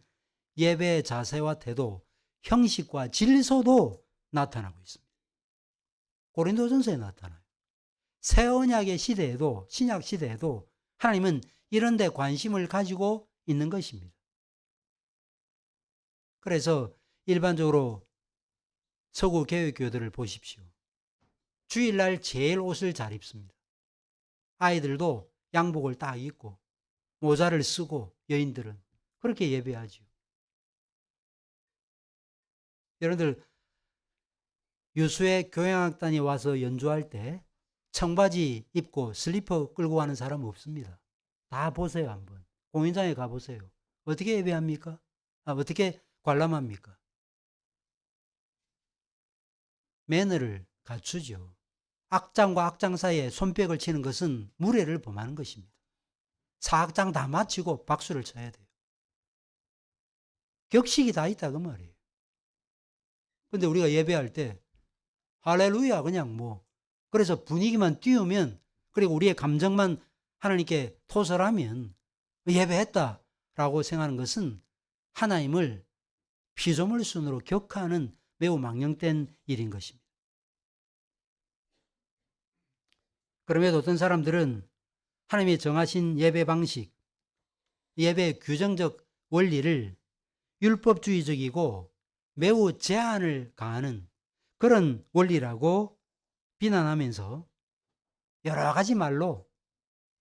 예배의 자세와 태도, 형식과 질서도 나타나고 있습니다. 고린도전서에 나타나요. 새 언약의 시대에도, 신약 시대에도 하나님은 이런 데 관심을 가지고 있는 것입니다. 그래서 일반적으로 서구 개혁교회들을 보십시오. 주일날 제일 옷을 잘 입습니다. 아이들도 양복을 딱 입고 모자를 쓰고 여인들은 그렇게 예배하죠. 여러분들 유수의 교향악단이 와서 연주할 때 청바지 입고 슬리퍼 끌고 가는 사람 없습니다. 다 보세요, 한번. 공연장에 가보세요. 어떻게 예배합니까? 어떻게 관람합니까? 매너를 갖추죠. 악장과 악장 사이에 손뼉을 치는 것은 무례를 범하는 것입니다. 사악장 다 마치고 박수를 쳐야 돼요. 격식이 다 있다 그 말이에요. 근데 우리가 예배할 때 할렐루야 그냥 그래서 분위기만 띄우면, 그리고 우리의 감정만 하나님께 토설하면 예배했다라고 생각하는 것은 하나님을 피조물순으로 격하는 매우 망령된 일인 것입니다. 그럼에도 어떤 사람들은 하나님이 정하신 예배 방식, 예배 규정적 원리를 율법주의적이고 매우 제한을 가하는 그런 원리라고 비난하면서 여러 가지 말로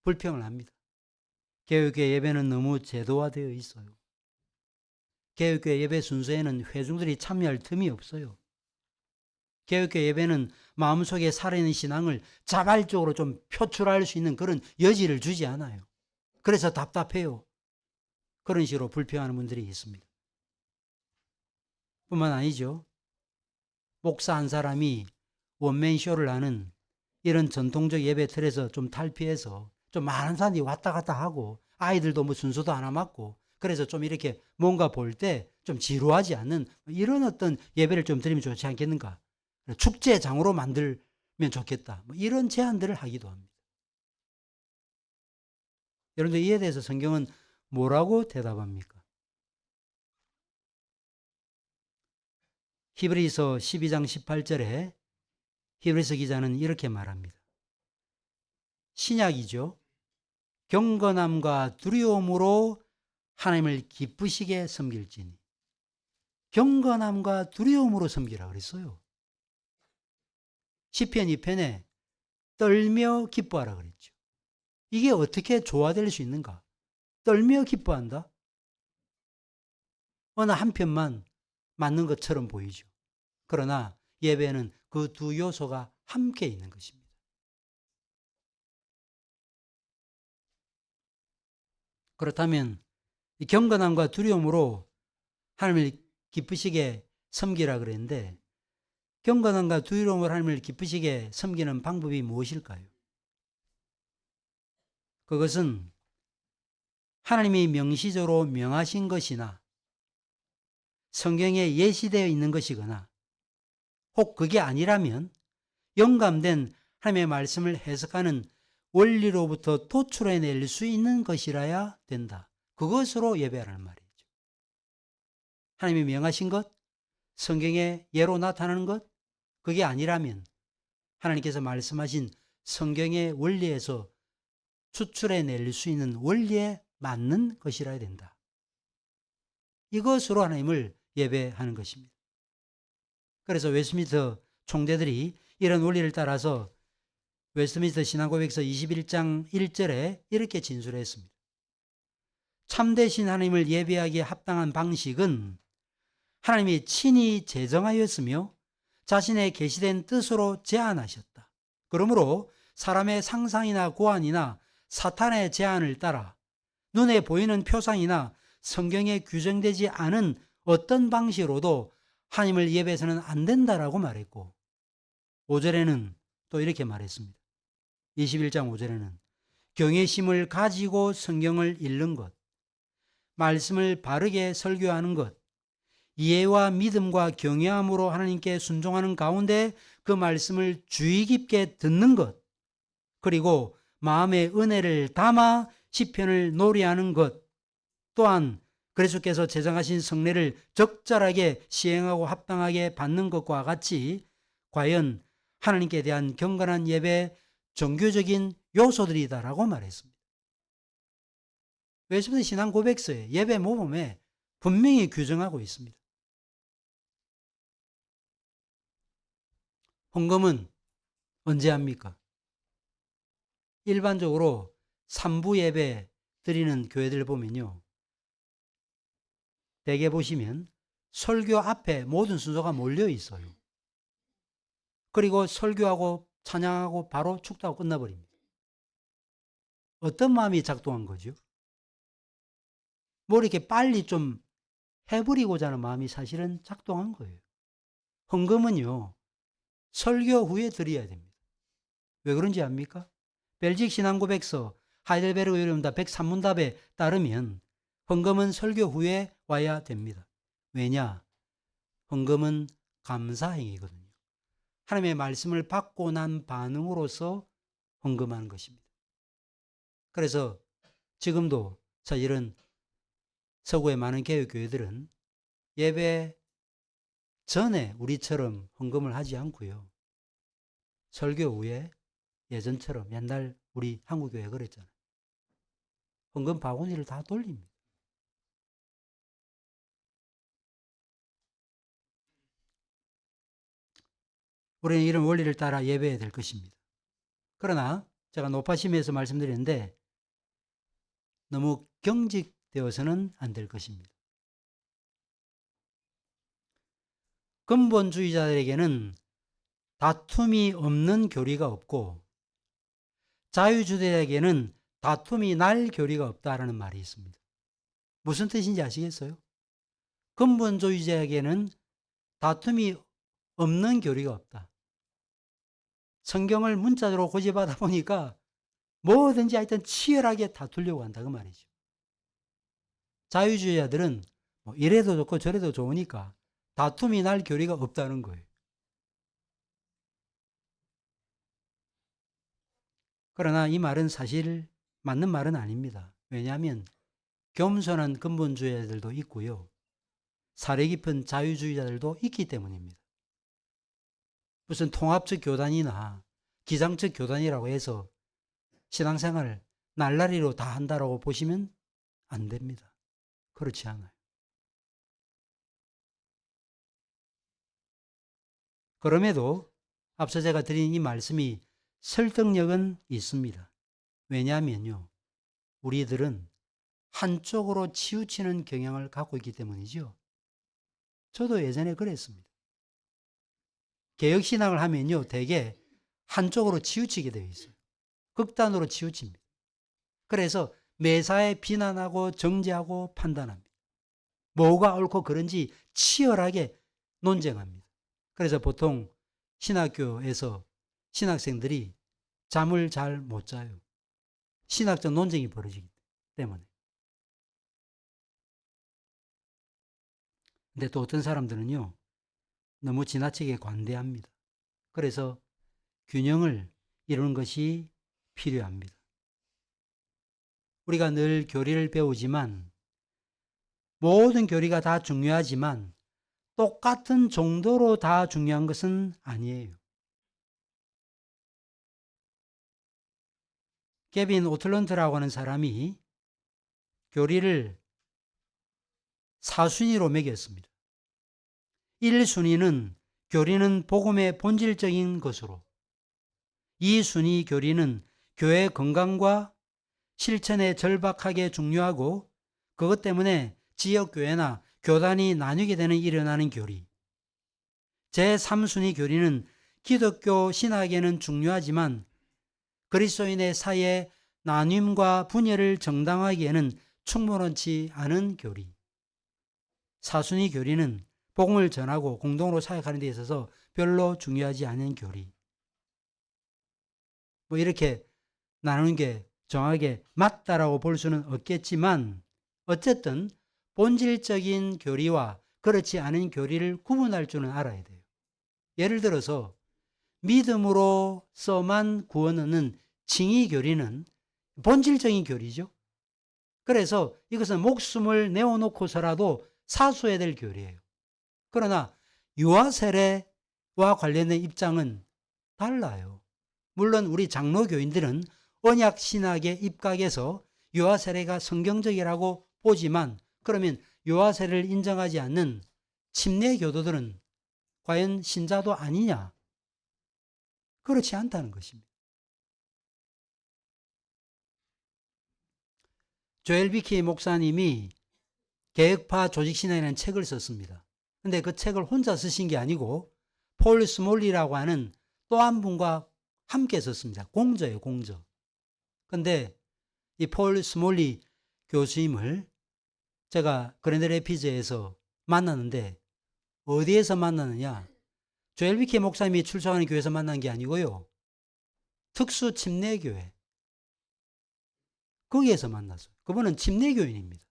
불평을 합니다. 개혁교회 예배는 너무 제도화되어 있어요. 개혁교회 예배 순서에는 회중들이 참여할 틈이 없어요. 개혁교회 예배는 마음속에 살아있는 신앙을 자발적으로 좀 표출할 수 있는 그런 여지를 주지 않아요. 그래서 답답해요. 그런 식으로 불평하는 분들이 있습니다. 뿐만 아니죠. 목사 한 사람이 원맨쇼를 하는 이런 전통적 예배 틀에서 좀 탈피해서 좀 많은 사람들이 왔다 갔다 하고 아이들도 순서도 하나 맞고 그래서 좀 이렇게 뭔가 볼 때 좀 지루하지 않는 이런 어떤 예배를 좀 드리면 좋지 않겠는가. 축제장으로 만들면 좋겠다. 이런 제안들을 하기도 합니다. 여러분들 이에 대해서 성경은 뭐라고 대답합니까? 히브리서 12장 18절에 히브리서 기자는 이렇게 말합니다. 신약이죠. 경건함과 두려움으로 하나님을 기쁘시게 섬길지니. 경건함과 두려움으로 섬기라 그랬어요. 시편 2편에 떨며 기뻐하라 그랬죠. 이게 어떻게 조화될 수 있는가? 떨며 기뻐한다? 어느 한편만 맞는 것처럼 보이죠. 그러나 예배는 그 두 요소가 함께 있는 것입니다. 그렇다면 이 경건함과 두려움으로 하나님을 기쁘시게 섬기라 그랬는데, 경건함과 두려움으로 하나님을 기쁘시게 섬기는 방법이 무엇일까요? 그것은 하나님이 명시적으로 명하신 것이나 성경에 예시되어 있는 것이거나 혹 그게 아니라면 영감된 하나님의 말씀을 해석하는 원리로부터 도출해낼 수 있는 것이라야 된다. 그것으로 예배하라는 말이죠. 하나님이 명하신 것, 성경에 예로 나타나는 것, 그게 아니라면 하나님께서 말씀하신 성경의 원리에서 추출해낼 수 있는 원리에 맞는 것이라야 된다. 이것으로 하나님을 예배하는 것입니다. 그래서 웨스트민스터 총대들이 이런 원리를 따라서 웨스트민스터 신앙고백서 21장 1절에 이렇게 진술했습니다. 참되신 하나님을 예배하기에 합당한 방식은 하나님이 친히 제정하였으며 자신의 계시된 뜻으로 제안하셨다. 그러므로 사람의 상상이나 고안이나 사탄의 제안을 따라 눈에 보이는 표상이나 성경에 규정되지 않은 어떤 방식으로도 하나님을 예배해서는 안 된다라고 말했고, 5절에는 또 이렇게 말했습니다. 21장 5절에는 경외심을 가지고 성경을 읽는 것, 말씀을 바르게 설교하는 것, 이해와 믿음과 경외함으로 하나님께 순종하는 가운데 그 말씀을 주의 깊게 듣는 것, 그리고 마음의 은혜를 담아 시편을 노래하는 것, 또한 그리스도께서 제정하신 성례를 적절하게 시행하고 합당하게 받는 것과 같이 과연 하나님께 대한 경건한 예배 종교적인 요소들이다라고 말했습니다. 웨스트민스터 신앙 고백서에 예배 모범에 분명히 규정하고 있습니다. 헌금은 언제 합니까? 일반적으로 3부 예배 드리는 교회들 보면요, 대개 보시면 설교 앞에 모든 순서가 몰려 있어요. 그리고 설교하고 찬양하고 바로 축도하고 끝나버립니다. 어떤 마음이 작동한 거죠? 뭐 이렇게 빨리 좀 해버리고자 하는 마음이 사실은 작동한 거예요. 헌금은요, 설교 후에 드려야 됩니다. 왜 그런지 압니까? 벨직 신앙고백서 하이델베르그 요리문답 103문답에 따르면 헌금은 설교 후에 와야 됩니다. 왜냐? 헌금은 감사행위거든요. 하나님의 말씀을 받고 난 반응으로서 헌금하는 것입니다. 그래서 지금도 사실은 서구의 많은 개혁교회들은 예배 전에 우리처럼 헌금을 하지 않고요. 설교 후에 예전처럼 옛날 우리 한국교회 그랬잖아요. 헌금 바구니를 다 돌립니다. 우리는 이런 원리를 따라 예배해야 될 것입니다. 그러나 제가 높아심에서 말씀드렸는데 너무 경직되어서는 안 될 것입니다. 근본주의자들에게는 다툼이 없는 교리가 없고 자유주의자에게는 다툼이 날 교리가 없다라는 말이 있습니다. 무슨 뜻인지 아시겠어요? 근본주의자에게는 다툼이 없는 교리가 없다. 성경을 문자로 고집하다 보니까 뭐든지 하여튼 치열하게 다투려고 한다 그 말이죠. 자유주의자들은 뭐 이래도 좋고 저래도 좋으니까 다툼이 날 교리가 없다는 거예요. 그러나 이 말은 사실 맞는 말은 아닙니다. 왜냐하면 겸손한 근본주의자들도 있고요. 사려 깊은 자유주의자들도 있기 때문입니다. 무슨 통합적 교단이나 기장적 교단이라고 해서 신앙생활을 날라리로 다 한다라고 보시면 안 됩니다. 그렇지 않아요. 그럼에도 앞서 제가 드린 이 말씀이 설득력은 있습니다. 왜냐하면요, 우리들은 한쪽으로 치우치는 경향을 갖고 있기 때문이죠. 저도 예전에 그랬습니다. 개혁신앙을 하면요, 대개 한쪽으로 치우치게 되어 있어요. 극단으로 치우칩니다. 그래서 매사에 비난하고 정죄하고 판단합니다. 뭐가 옳고 그른지 치열하게 논쟁합니다. 그래서 보통 신학교에서 신학생들이 잠을 잘 못 자요. 신학적 논쟁이 벌어지기 때문에. 근데 또 어떤 사람들은요, 너무 지나치게 관대합니다. 그래서 균형을 이루는 것이 필요합니다. 우리가 늘 교리를 배우지만 모든 교리가 다 중요하지만 똑같은 정도로 다 중요한 것은 아니에요. 케빈 오틀런트라고 하는 사람이 교리를 4순위로 매겼습니다. 1순위는 교리는 복음의 본질적인 것으로, 2순위 교리는 교회 건강과 실천에 절박하게 중요하고 그것 때문에 지역교회나 교단이 나뉘게 되는 일어나는 교리, 제3순위 교리는 기독교 신학에는 중요하지만 그리스도인의 사이에 나눔과 분열을 정당화하기에는 충분치 않은 교리, 4순위 교리는 복음을 전하고 공동으로 사역하는 데 있어서 별로 중요하지 않은 교리. 뭐 이렇게 나누는 게 정확하게 맞다라고 볼 수는 없겠지만 어쨌든 본질적인 교리와 그렇지 않은 교리를 구분할 줄은 알아야 돼요. 예를 들어서 믿음으로서만 구원 얻는 징의 교리는 본질적인 교리죠. 그래서 이것은 목숨을 내어놓고서라도 사수해야 될 교리예요. 그러나 유아 세례와 관련된 입장은 달라요. 물론 우리 장로교인들은 언약 신학의 입각에서 유아 세례가 성경적이라고 보지만 그러면 유아 세례를 인정하지 않는 침례 교도들은 과연 신자도 아니냐? 그렇지 않다는 것입니다. 조엘 비키 목사님이 개혁파 조직신앙이라는 책을 썼습니다. 근데 그 책을 혼자 쓰신 게 아니고 폴 스몰리라고 하는 또 한 분과 함께 섰습니다. 공저예요, 공저. 근데 이 폴 스몰리 교수님을 제가 그랜드 레피즈에서 만났는데 어디에서 만나느냐? 조엘 위키 목사님이 출석하는 교회에서 만난 게 아니고요. 특수 침례교회. 거기에서 만났어요. 그분은 침례교인입니다.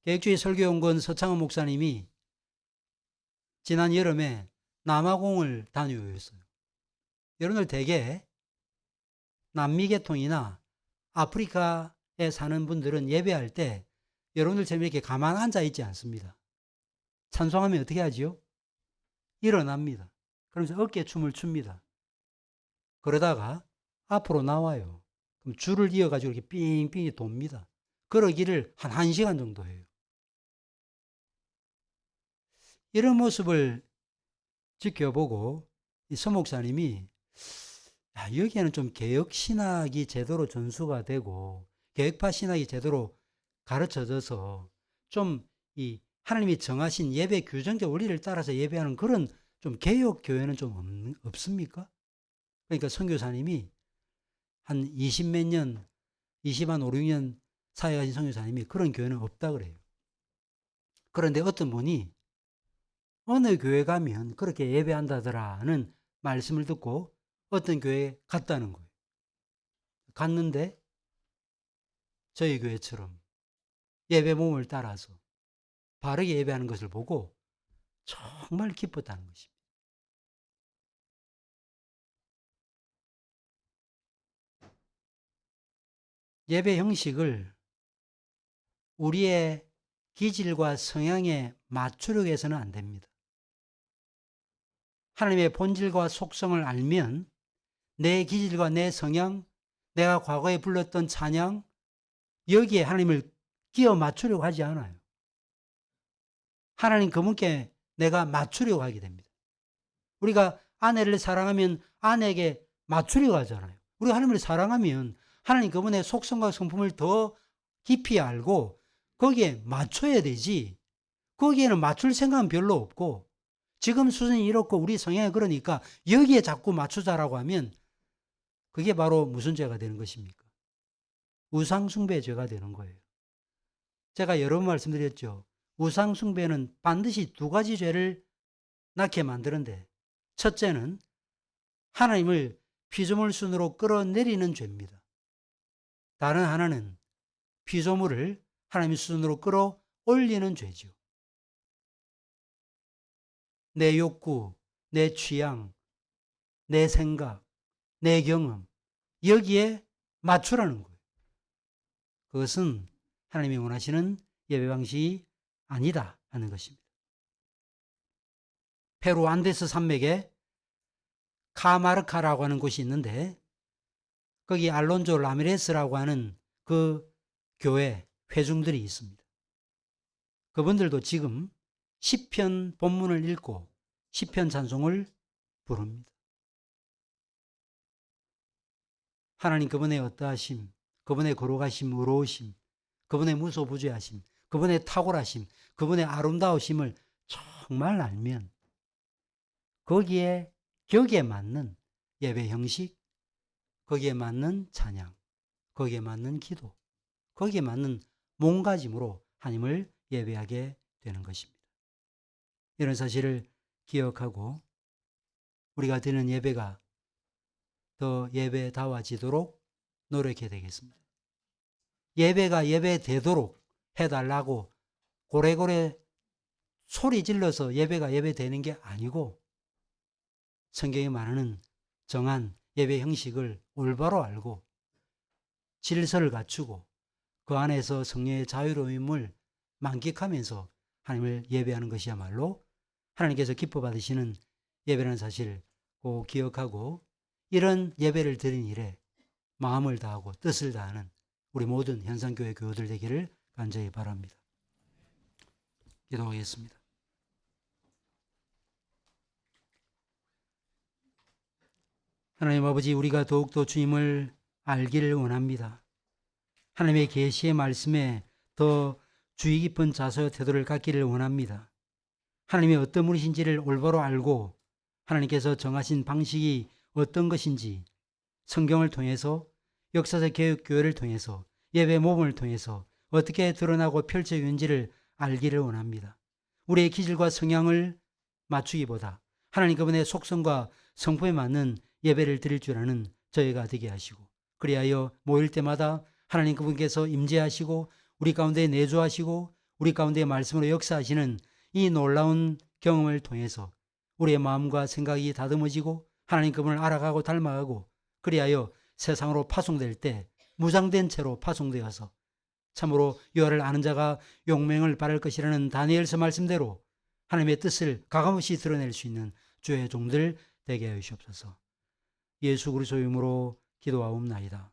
계획주의 설교연구원 서창원 목사님이 지난 여름에 남아공을 다녀오셨어요. 여러분들 대개 남미 계통이나 아프리카에 사는 분들은 예배할 때 여러분들처럼 이렇게 가만 앉아 있지 않습니다. 찬송하면 어떻게 하지요? 일어납니다. 그러면서 어깨춤을 춥니다. 그러다가 앞으로 나와요. 그럼 줄을 이어가지고 이렇게 삥삥이 돕니다. 그러기를 한 1시간 정도 해요. 이런 모습을 지켜보고 이 서 목사님이 여기에는 좀 개혁 신학이 제대로 전수가 되고 개혁파 신학이 제대로 가르쳐져서 좀 이 하나님이 정하신 예배 규정적 원리를 따라서 예배하는 그런 좀 개혁 교회는 좀 없습니까? 그러니까 선교사님이 한 20몇 년, 20한 5, 6년 사회 가신 선교사님이 그런 교회는 없다 그래요. 그런데 어떤 분이 어느 교회 가면 그렇게 예배한다더라는 말씀을 듣고 어떤 교회에 갔다는 거예요. 갔는데 저희 교회처럼 예배 모임을 따라서 바르게 예배하는 것을 보고 정말 기뻤다는 것입니다. 예배 형식을 우리의 기질과 성향에 맞추려고 해서는 안 됩니다. 하나님의 본질과 속성을 알면 내 기질과 내 성향, 내가 과거에 불렀던 찬양, 여기에 하나님을 끼워 맞추려고 하지 않아요. 하나님 그분께 내가 맞추려고 하게 됩니다. 우리가 아내를 사랑하면 아내에게 맞추려고 하잖아요. 우리가 하나님을 사랑하면 하나님 그분의 속성과 성품을 더 깊이 알고 거기에 맞춰야 되지. 거기에는 맞출 생각은 별로 없고 지금 수준이 이렇고 우리 성향이 그러니까 여기에 자꾸 맞추자라고 하면 그게 바로 무슨 죄가 되는 것입니까? 우상숭배의 죄가 되는 거예요. 제가 여러 번 말씀드렸죠. 우상숭배는 반드시 2가지 죄를 낳게 만드는데 첫째는 하나님을 피조물 순으로 끌어내리는 죄입니다. 다른 하나는 피조물을 하나님의 수준으로 끌어올리는 죄죠. 내 욕구, 내 취향, 내 생각, 내 경험 여기에 맞추라는 거예요. 그것은 하나님이 원하시는 예배 방식이 아니다 하는 것입니다. 페루 안데스 산맥에 카마르카라고 하는 곳이 있는데 거기 알론조 라미레스라고 하는 그 교회 회중들이 있습니다. 그분들도 지금 시편 본문을 읽고 시편 찬송을 부릅니다. 하나님 그분의 어떠하심, 그분의 거룩하심, 의로우심, 그분의 무소부재하심, 그분의 탁월하심, 그분의 아름다우심을 정말 알면 거기에 격에 맞는 예배 형식, 거기에 맞는 찬양, 거기에 맞는 기도, 거기에 맞는 몸가짐으로 하나님을 예배하게 되는 것입니다. 이런 사실을 기억하고 우리가 드리는 예배가 더 예배다워지도록 노력해야 되겠습니다. 예배가 예배되도록 해달라고 고래고래 소리 질러서 예배가 예배되는 게 아니고 성경에 말하는 정한 예배 형식을 올바로 알고 질서를 갖추고 그 안에서 성령의 자유로움을 만끽하면서 하나님을 예배하는 것이야말로 하나님께서 기뻐 받으시는 예배라는 사실을 꼭 기억하고 이런 예배를 드린 일에 마음을 다하고 뜻을 다하는 우리 모든 현상교회 교우들 되기를 간절히 바랍니다. 기도하겠습니다. 하나님 아버지, 우리가 더욱더 주님을 알기를 원합니다. 하나님의 계시의 말씀에 더 주의 깊은 자세와 태도를 갖기를 원합니다. 하나님이 어떤 분이신지를 올바로 알고 하나님께서 정하신 방식이 어떤 것인지 성경을 통해서 역사적 개혁 교회를 통해서 예배 모범을 통해서 어떻게 드러나고 펼쳐지는지를 알기를 원합니다. 우리의 기질과 성향을 맞추기보다 하나님 그분의 속성과 성품에 맞는 예배를 드릴 줄 아는 저희가 되게 하시고 그리하여 모일 때마다 하나님 그분께서 임재하시고 우리 가운데 내주하시고 우리 가운데 말씀으로 역사하시는 이 놀라운 경험을 통해서 우리의 마음과 생각이 다듬어지고 하나님 그분을 알아가고 닮아가고 그리하여 세상으로 파송될 때 무장된 채로 파송되어서 참으로 여호와를 아는 자가 용맹을 바랄 것이라는 다니엘서 말씀대로 하나님의 뜻을 가감없이 드러낼 수 있는 주의 종들 되게 하시옵소서. 예수 그리스도의 이름으로 기도하옵나이다.